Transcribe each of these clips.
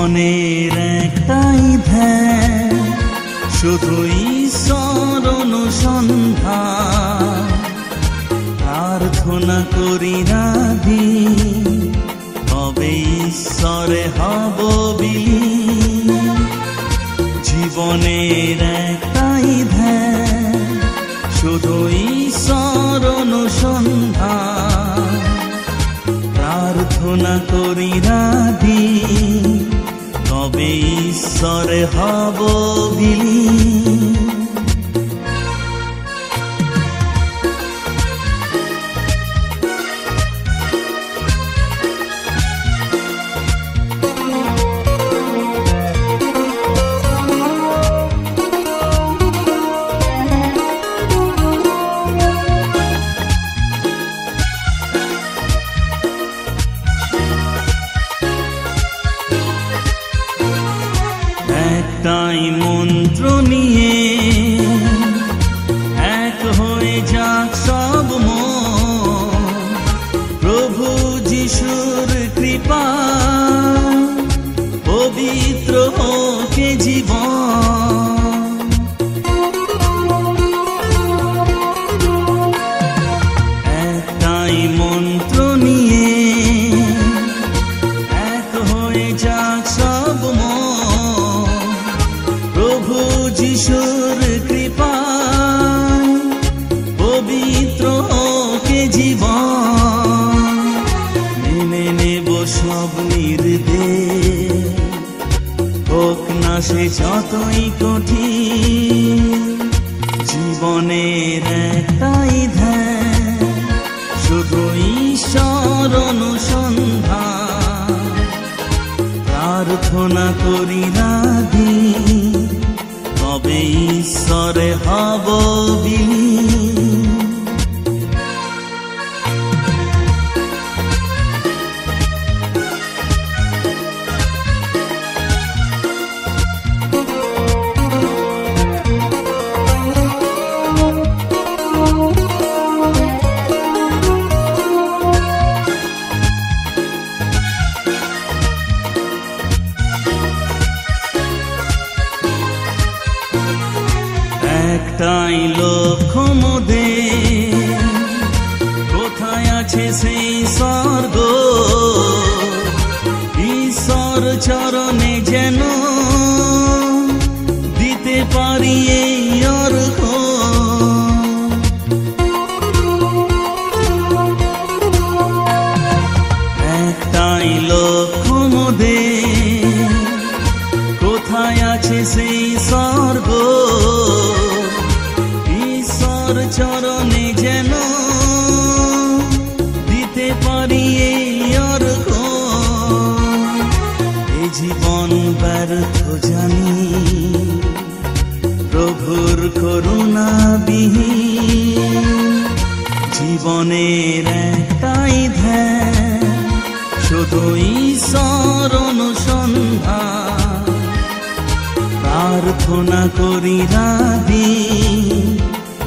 জীবনের একটাই ধ্যান, শুধু ঈশ্বর অনুসন্ধান। প্রার্থনা করি রাধি, তবে ঈশ্বরে হব বিলীন। জীবনের একটাই ধ্যান, শুধু ঈশ্বর অনুসন্ধান। প্রার্থনা করি রাধি, তবে ঈশ্বরে হব বিলীন। একটাই মন্ত্র নিয়ে এক হয়ে যাক সব মন, প্রভু যিশুর কৃপা পবিত্র হোক জীবন। একটাই মন্ত্র নিয়ে এক হয়ে যাক সব মন, প্রভু যিশুর কৃপা পবিত্র হোক জীবন। মেনে নেব সব নির্দেশ, হোক না সে যতই কঠিন। জীবনের একটাই ধ্যান, শুধু ঈশ্বর অনুসন্ধান। প্রার্থনা করি রাধি, তবে ঈশ্বরে হব বিলীন। একটাই লক্ষ্য মোদের, কোথায় আছে সেই স্বর্গ? ঈশ্বর চরণে যেন দিতে পারি এই অর্ঘ। একটাই লক্ষ্য মোদের, কোথায় আছে সেই স্বর্গ? ঈশ্বর চরণে যেন দিতে পারি এই অর্ঘ। এ জীবন ব্যর্থ জানি, প্রভুর করুণা বিহীন। জীবনের একটাই ধ্যান, শুধু ঈশ্বর অনুসন্ধান। প্রার্থনা করি রাধি,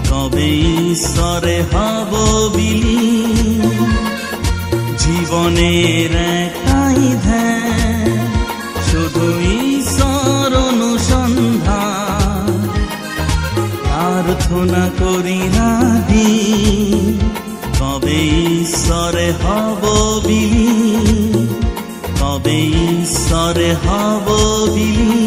তবে ঈশ্বরে হব বিলীন। জীবনের একটাই ধ্যান, শুধু ঈশ্বর অনুসন্ধান। প্রার্থনা করি রাধি, তবে ঈশ্বরে হব বিলীন। তবে ঈশ্বরে হব বিলীন।